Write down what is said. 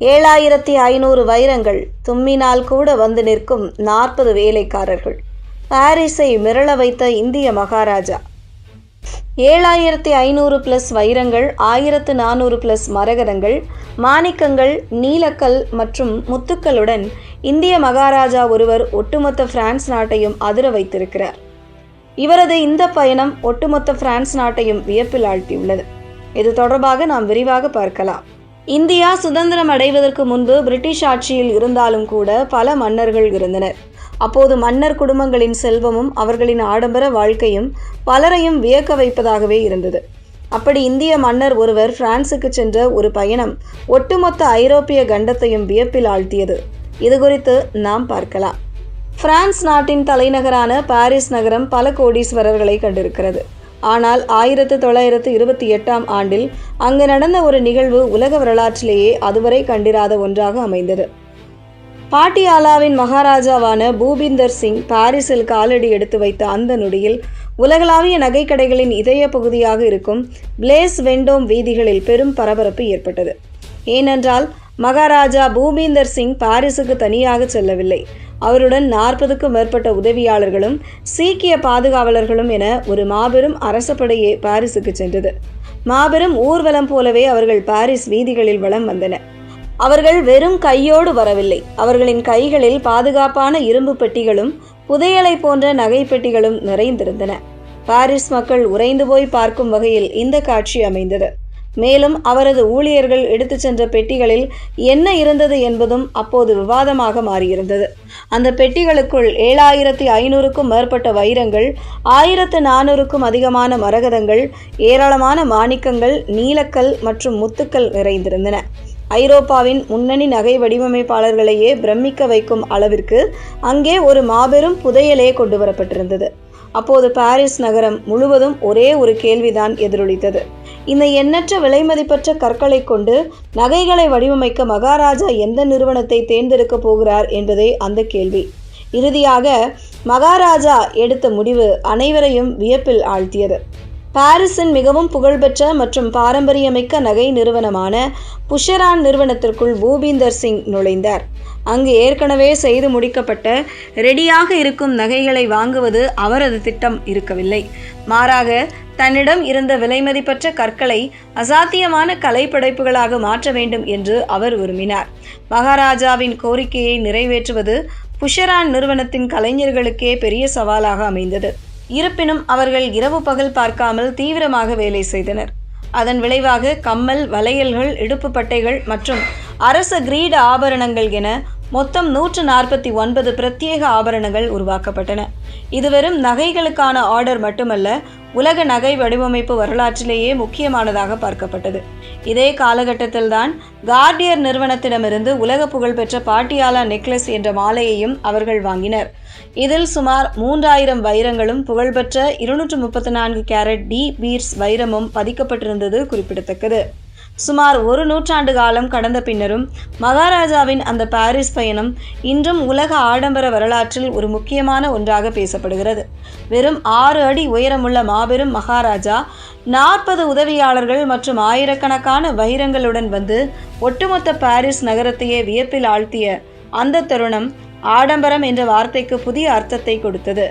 7500 வைரங்கள், தும்மினால் கூட வந்து நிற்கும் 40 வேலைக்காரர்கள். பாரிஸை மிரள வைத்த இந்திய மகாராஜா. 7500 பிளஸ் வைரங்கள், 1400 பிளஸ் மரகதங்கள், மாணிக்கங்கள், நீலக்கல் மற்றும் முத்துக்களுடன் இந்திய மகாராஜா ஒருவர் ஒட்டுமொத்த பிரான்ஸ் நாட்டையும் அதிர வைத்திருக்கிறார். இவரது இந்த பயணம் ஒட்டுமொத்த பிரான்ஸ் நாட்டையும் வியப்பில் ஆழ்த்தியுள்ளது. இது தொடர்பாக நாம் விரிவாக பார்க்கலாம். இந்தியா சுதந்திரம் அடைவதற்கு முன்பு பிரிட்டிஷ் ஆட்சியில் இருந்தாலும் கூட பல மன்னர்கள் இருந்தனர். அப்போது மன்னர் குடும்பங்களின் செல்வமும் அவர்களின் ஆடம்பர வாழ்க்கையும் பலரையும் வியக்க வைப்பதாகவே இருந்தது. அப்படி இந்திய மன்னர் ஒருவர் பிரான்சுக்கு சென்ற ஒரு பயணம் ஒட்டுமொத்த ஐரோப்பிய கண்டத்தையும் வியப்பில் ஆழ்த்தியது. இது குறித்து நாம் பார்க்கலாம். பிரான்ஸ் நாட்டின் தலைநகரான பாரிஸ் நகரம் பல கோடீஸ்வரர்களை கண்டிருக்கிறது. ஆனால் 1928ஆம் ஆண்டில் அங்கு நடந்த ஒரு நிகழ்வு உலக வரலாற்றிலேயே அதுவரை கண்டிராத ஒன்றாக அமைந்தது. பாட்டியாலாவின் மகாராஜாவான பூபிந்தர் சிங் பாரிஸில் காலடி எடுத்து வைத்த அந்த நொடியில் உலகளாவிய நகைக்கடைகளின் இதய பகுதியாக இருக்கும் பிளேஸ் வெண்டோம் வீதிகளில் பெரும் பரபரப்பு ஏற்பட்டது. ஏனென்றால் மகாராஜா பூபிந்தர் சிங் பாரிஸுக்கு தனியாக செல்லவில்லை. அவருடன் 40க்கும் மேற்பட்ட உதவியாளர்களும் சீக்கிய பாதுகாவலர்களும் என ஒரு மாபெரும் அரசப்படையே பாரிஸுக்கு சென்றது. மாபெரும் ஊர்வலம் போலவே அவர்கள் பாரிஸ் வீதிகளில் வலம் வந்தனர். அவர்கள் வெறும் கையோடு வரவில்லை. அவர்களின் கைகளில் பாதுகாப்பான இரும்பு பெட்டிகளும் புதையலை போன்ற நகை பெட்டிகளும் நிறைந்திருந்தன. பாரிஸ் மக்கள் உறைந்து போய் பார்க்கும் வகையில் இந்த காட்சி அமைந்தது. மேலும் அவரது ஊழியர்கள் எடுத்துச் சென்ற பெட்டிகளில் என்ன இருந்தது என்பதும் அப்போது விவாதமாக மாறியிருந்தது. அந்த பெட்டிகளுக்குள் 7500க்கும் மேற்பட்ட வைரங்கள், 1400க்கும் அதிகமான மரகதங்கள், ஏராளமான மாணிக்கங்கள், நீலக்கல் மற்றும் முத்துக்கள் நிறைந்திருந்தன. ஐரோப்பாவின் முன்னணி நகை வடிவமைப்பாளர்களையே பிரமிக்க வைக்கும் அளவிற்கு அங்கே ஒரு மாபெரும் புதையலே கொண்டு வரப்பட்டிருந்தது. அப்போது பாரிஸ் நகரம் முழுவதும் ஒரே ஒரு கேள்விதான் எதிரொலித்தது. இந்த எண்ணற்ற விலைமதிப்பற்ற கற்களை கொண்டு நகைகளை வடிவமைக்க மகாராஜா எந்த நிறுவனத்தை தேர்ந்தெடுக்க போகிறார் என்பதே அந்த கேள்வி. இறுதியாக மகாராஜா எடுத்த முடிவு அனைவரையும் வியப்பில் ஆழ்த்தியது. பாரிஸின் மிகவும் புகழ்பெற்ற மற்றும் பாரம்பரியமிக்க நகை நிறுவனமான புஷரான் நிறுவனத்திற்குள் பூபிந்தர் சிங் நுழைந்தார். அங்கு ஏற்கனவே செய்து முடிக்கப்பட்ட ரெடியாக இருக்கும் நகைகளை வாங்குவது அவரது திட்டம் இருக்கவில்லை. மாறாக தன்னிடம் இருந்த விலைமதிப்பற்ற கற்களை அசாத்தியமான கலைப்படைப்புகளாக மாற்ற வேண்டும் என்று அவர் விரும்பினார். மகாராஜாவின் கோரிக்கையை நிறைவேற்றுவது புஷரான் நிறுவனத்தின் கலைஞர்களுக்கே பெரிய சவாலாக அமைந்தது. இருப்பினும் அவர்கள் இரவு பகல் பார்க்காமல் தீவிரமாக வேலை செய்தனர். அதன் விளைவாக கம்மல், வளையல்கள், இடுப்பு பட்டைகள் மற்றும் அரச கிரீட ஆபரணங்கள் என மொத்தம் 149 பிரத்யேக ஆபரணங்கள் உருவாக்கப்பட்டன. இது வெறும் நகைகளுக்கான ஆர்டர் மட்டுமல்ல, உலக நகை வடிவமைப்பு வரலாற்றிலேயே முக்கியமானதாக பார்க்கப்பட்டது. இதே காலகட்டத்தில்தான் கார்டியர் நிறுவனத்திடமிருந்து உலக புகழ்பெற்ற பாட்டியாலா நெக்லஸ் என்ற மாலையையும் அவர்கள் வாங்கினர். இதில் சுமார் 3000 வைரங்களும் புகழ்பெற்ற 234 கேரட் டி பீர்ஸ் வைரமும் பதிக்கப்பட்டிருந்தது குறிப்பிடத்தக்கது. சுமார் ஒரு நூற்றாண்டு காலம் கடந்த பின்னரும் மகாராஜாவின் அந்த பாரிஸ் பயணம் இன்றும் உலக ஆடம்பர வரலாற்றில் ஒரு முக்கியமான ஒன்றாக பேசப்படுகிறது. வெறும் 6 அடி உயரமுள்ள மாபெரும் மகாராஜா 40 உதவியாளர்கள் மற்றும் ஆயிரக்கணக்கான வைரங்களுடன் வந்து ஒட்டுமொத்த பாரிஸ் நகரத்தையே வியப்பில் ஆழ்த்திய அந்த தருணம் ஆடம்பரம் என்ற வார்த்தைக்கு புதிய அர்த்தத்தை கொடுத்தது.